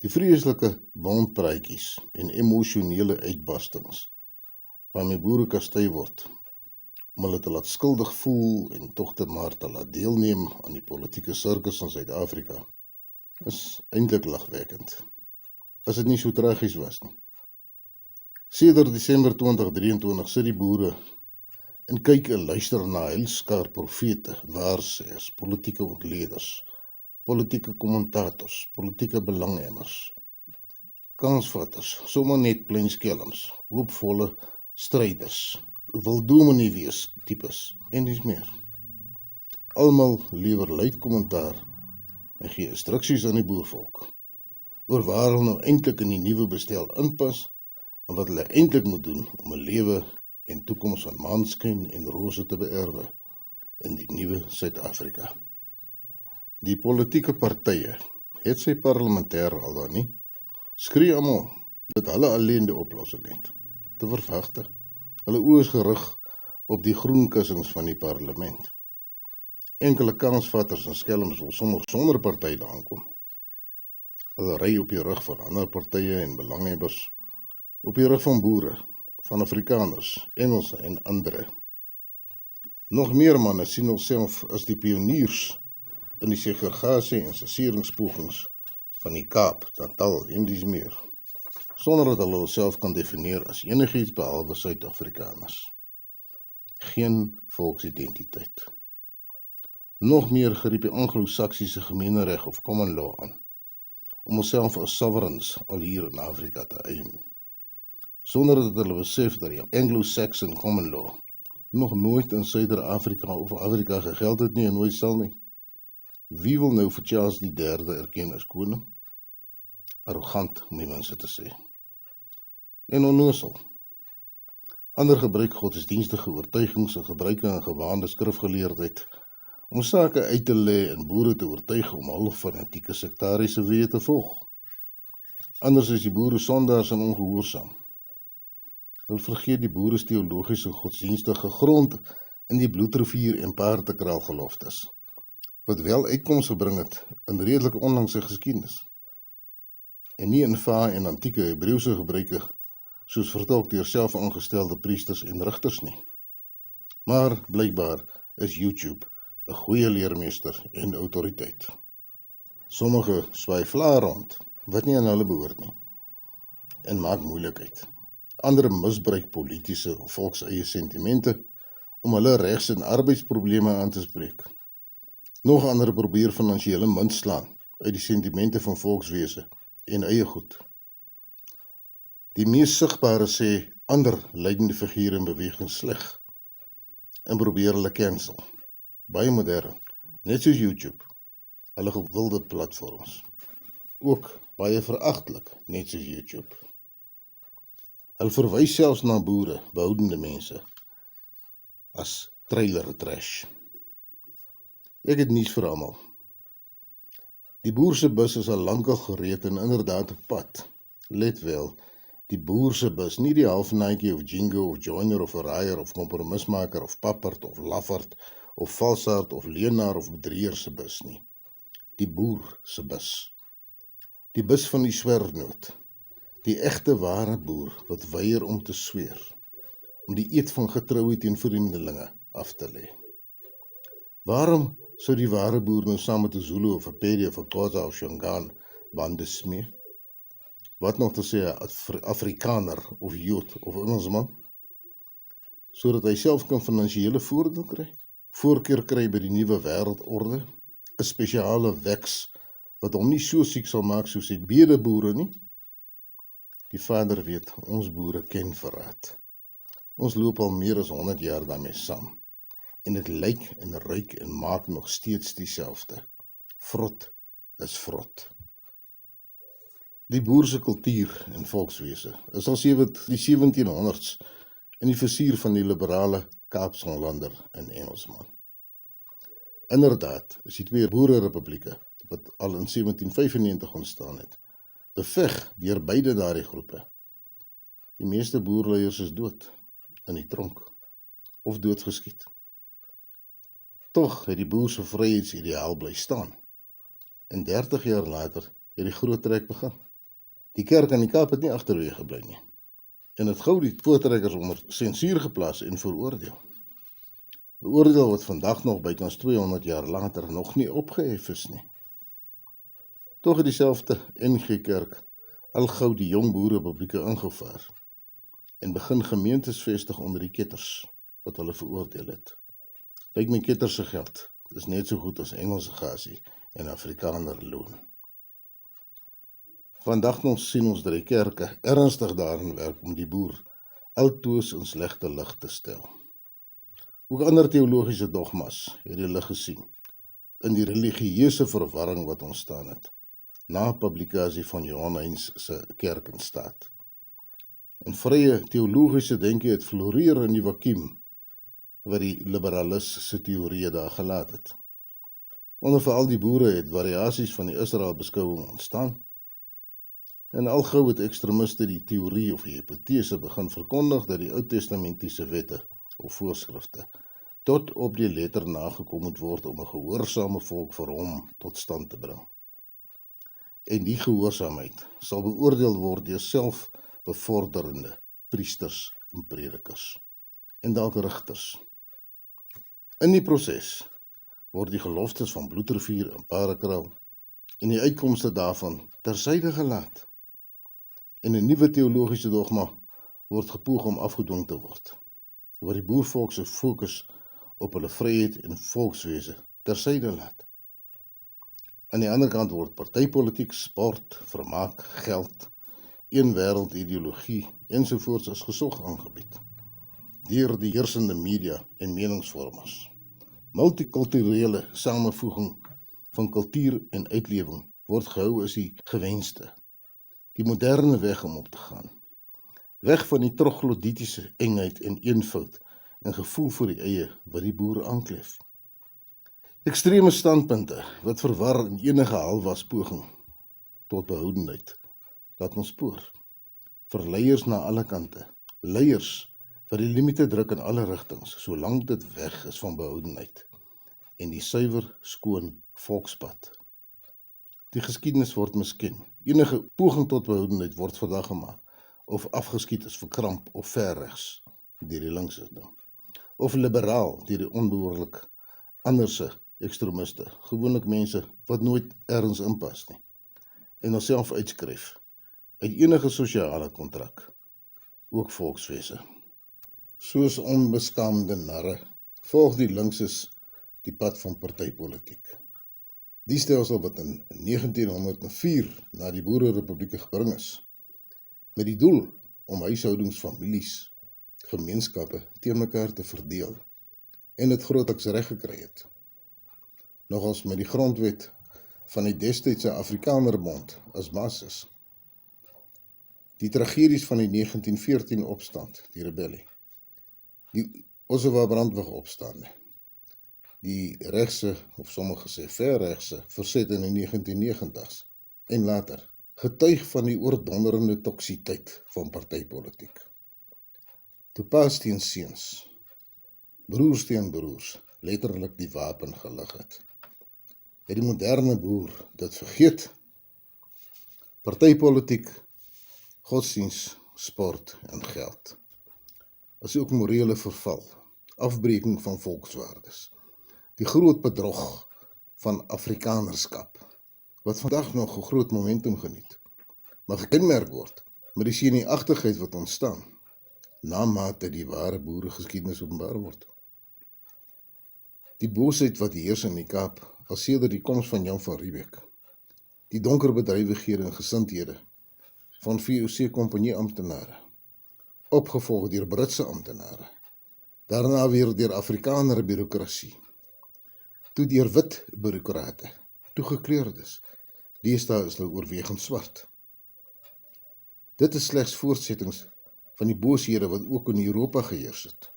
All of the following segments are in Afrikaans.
Die vreeslike bondpraatjies en emosionele uitbarstings waarmee boere kastei word, om hulle te laat skuldig voel en tog maar te laat deelneem aan die politieke sirkus in Suid-Afrika, is eintlik lagwekkend, as dit nie so tragies was nie. Sedert Desember 2023 sit die boere en kyk en luister na heilskaar profete, waarsêers, politieke ontleeders, politieke kommentators, politieke belanghebbers, kansvatters, sommer net pleinskelms, hoopvolle stryders, wil dominee wees tipes, en dis meer. Almal lewer luid kommentaar en gee instruksies aan die boervolk oor waar hulle nou eintlik in die nuwe bestel inpas en wat hulle eintlik moet doen om 'n lewe en toekoms van maanskyn en rose te beerwe in die nuwe Suid-Afrika. Die politieke partye het sy parlementêr al dan nie, skree almal dat hulle alleen die oplossing het. Te verwagte. Hulle oë is gerig op die groen kussings van die parlement. Enkele kansvatters en skelms wil sommer sonder party daar kom. Hulle ry op die rug van ander partye en belanghebbers, op die rug van boere, van Afrikaners, Engelse en ander. Nog meer manne sien hulself as die pioniers in die segregasie en sesseringspogings van die Kaap, Natal en dis meer, sonder dat hulle hulself kan definieer as enigiets behalwe Suid-Afrikaners. Geen volksidentiteit. Nog meer geriep die Anglo-Saksiese gemeenereg of common law aan, om homself as sovereigns al hier in Afrika te eien, sonder dat hulle besef dat die Anglo-Saxon common law nog nooit in Suider-Afrika of Afrika gegeld het nie en nooit sal nie. Wie wil nou vir Charles III erken as koning? Arrogant, om die minste te sê. En onnoosel. Ander gebruik godsdienstige oortuigings en gebruike en gewaande skrifgeleerdheid om sake uit te lê en boere te oortuig om hul fanatieke sektariese weë te volg. Anders is die boere sondaars en ongehoorsaam. Hulle vergeet die boere se teologiese en godsdienstige grond in die bloedrivier en paardekraal geloftes, wat wel uitkoms gebring het in redelike onlangse geskiedenis, en nie in vae en antieke Hebreëse gebruike soos vertolk deur selfaangestelde priesters en rigters nie. Maar blykbaar is YouTube 'n goeie leermeester en autoriteit. Sommige swaai vla rond, wat nie aan hulle behoort nie, en maak moeilikheid. Ander misbruik politiese of volkseie sentimente om hulle regs- en arbeidsprobleme aan te spreek. Nog ander probeer finansiële munt slaan uit die sentimente van volkswese en eie goed. Die mees sigbare sê ander leidende figure in beweging sleg en probeer hulle cancel. Baie modern, net soos YouTube, hulle gewilde platforms. Ook baie veragtelik, net soos YouTube. Hulle verwys selfs na boere, behoudende mense, as trailer trash. Ek het nuus vir almal. Die boer se bus is al lankal gereed en inderdaad op pad. Let wel, die boer se bus, nie die halfnaatjie of jingo of joiner of verraaier of kompromismaker of papperd of lafferd of valsaard of leenaar of bedrieër se bus nie. Die boer se bus. Die bus van die swernoot. Die egte ware boer wat weier om te sweer, om die eed van getrouheid teen vreemdelinge af te lê. Waarom sou die ware boer nou saam met 'n Zulu of 'n Pedi of 'n Xhosa of Shangaan bande smee? Wat nog te sê 'n Afrikaner of Jood of Engelsman? Sodat hy self kan finansiële voordeel kry, voorkeur kry by die nuwe wêreldorde, 'n spesiale weks wat hom nie so siek sal maak soos die bedeboere nie. Die Vader weet, ons boere ken verraad. Ons loop al meer as 100 jaar daarmee saam. En dit lyk en ruik en maak nog steeds dieselfde. Vrot is vrot. Die boerse kultuur en volkswese is al die 1700s in die vizier van die liberale Kaapsonlander en Engelsman. Inderdaad is die twee boererepublieke, wat al in 1795 ontstaan het, beveg deur beide daardie groepe. Die meeste boerleiers is dood, in die tronk, of doodgeskiet. Tog het die boer se vryheidsideaal bly staan. En 30 jaar later het die groot trek begin. Die kerk in die Kaap het nie agterweë gebly nie en het gou die voortrekkers onder sensuur geplaas en veroordeel. 'n Oordeel wat vandag nog bykans 200 jaar later nog nie opgehef is nie. Tog het dieselfde NG Kerk al gou die jong boerepublieke ingevaar en begin gemeentes vestig onder die ketters wat hulle veroordeel het. Lyk my ketters se geld is net so goed as Engelse gasie en Afrikaner loon. Vandag nog sien ons dat die kerke ernstig daarin werk om die boer altoos in slegte lig te stel. Ook ander teologiese dogmas het die lig gesien in die religieuse verwarring wat ontstaan het na publikasie van Johan Heinz se Kerk en Staat. En vrye teologiese denke het floreer in die vakuum wat die liberalis se teorieë daar gelaat het. Onder veral die boere het variasies van die Israel-beskouing ontstaan. En al gou het ekstremiste die teorie of die hipotese begin verkondig dat die Oud-testamentiese wette of voorskrifte tot op die letter nagekom moet word om 'n gehoorsame volk vir hom tot stand te bring. En die gehoorsaamheid sal beoordeel word deur selfbevorderende priesters en predikers en dalk rigters. In die proses word die geloftes van Bloedrivier en Parakraal en die uitkomste daarvan tersyde gelaat. En 'n nuwe teologiese dogma word gepoog om afgedwing te word, waar die boervolk se fokus op hulle vryheid en volkswese tersyde laat. Aan die ander kant word partypolitiek, sport, vermaak, geld, een wêreld ideologie ensovoorts as gesog aangebied deur die heersende media en meningsvormers. Multikulturele samevoeging van kultuur en uitlewing word gehou as die gewenste, die moderne weg om op te gaan. Weg van die trogloditiese engheid en eenvoud en gevoel vir die eie wat die boere aanklef. Ekstreme standpunte wat verwar in enige halwas poging tot behoudenheid laat ons spoor. Verleiers na alle kante, leiers wat die limite druk in alle rigtings, solank dit weg is van behoudenheid en die suiwer, skoon volkspad. Die geskiedenis word misken. Enige poging tot behoudenheid word vandag gemaak of afgeskiet is verkramp of verregs deur die linkse ding. Of liberaal deur die onbehoorlik anderse ekstremiste, gewoonlik mense wat nooit ergens inpas nie en homself uitskryf uit enige sosiale kontrak, ook volkswese. Soos onbeskaamde narre volg die linkses die pad van partypolitiek. Die stelsel wat in 1904 na die Boererepublieke gebring is, met die doel om huishoudings, families, gemeenskappe teen mekaar te verdeel en dit grootliks reg gekry het. Nogals met die grondwet van die destydse Afrikanerbond as basis. Die tragedies van die 1914 opstand, die rebellie, die Ossewa brandweg opstande, die regse, of sommige sê verregse, verset in die 1990s en later, getuig van die oordonderende toksiteit van partypolitiek. Toe paas teen seuns, broers teen broers, letterlik die wapen gelig het die moderne boer dit vergeet. Partypolitiek, godsdienst, sport en geld. As ook morele verval, afbreking van volkswaardes, die groot bedrog van Afrikanerskap, wat vandag nog 'n groot momentum geniet, maar gekenmerk word met die senuagtigheid wat ontstaan, na mate die ware boeregeskiedenis openbaar word. Die boosheid wat heers in die Kaap, al sedert die koms van Jan van Riebeeck, die donker bedrywighede en gesindhede van VOC kompanjie amptenare, opgevolg deur Britse amptenare, daarna weer deur Afrikaner bureaukrasie, toe deur wit bureaukrate, toe gekleurdes, deesdae is hulle oorwegend swart. Dit is slegs voortsettings van die booshede wat ook in Europa geheers het.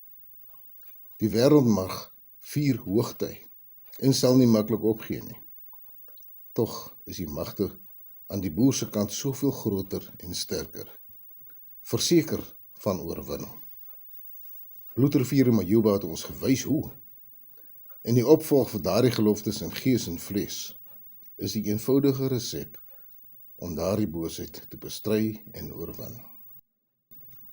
Die wêreldmag vier hoogtyd en sal nie maklik opgee nie. Tog is die magte aan die boer se kant soveel groter en sterker, verseker van oorwinning. Bloedrivier en Majuba het ons gewys hoe. En die opvolg vir daardie geloftes in gees en vlees is die eenvoudige resep om daardie boosheid te bestry en oorwin.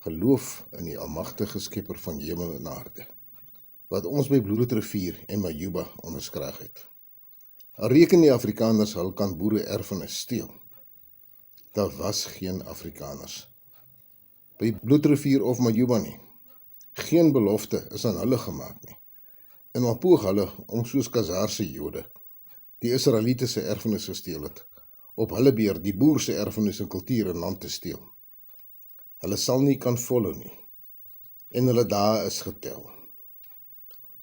Geloof in die almagtige skepper van hemel en aarde, wat ons by Bloedrivier en Majuba onderskraag het. Al reken die Afrikaners hul kan boere erfenis steel. Daar was geen Afrikaners by Bloedrivier of Majuba nie. Geen belofte is aan hulle gemaak nie. En al poog hulle om soos Khazarse Jode die Israelitiese erfenis gesteel het, op hulle beurt die boerse erfenis en kultuur en land te steel. Hulle sal nie kan follow nie, en hulle dae is getel.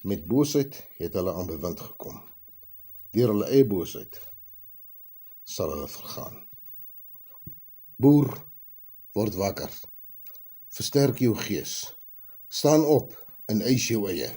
Met boosheid het hulle aan bewind gekom. Deur hulle eie boosheid sal hulle vergaan. Boer, word wakker. Versterk jou gees. Staan op en eis jou eie.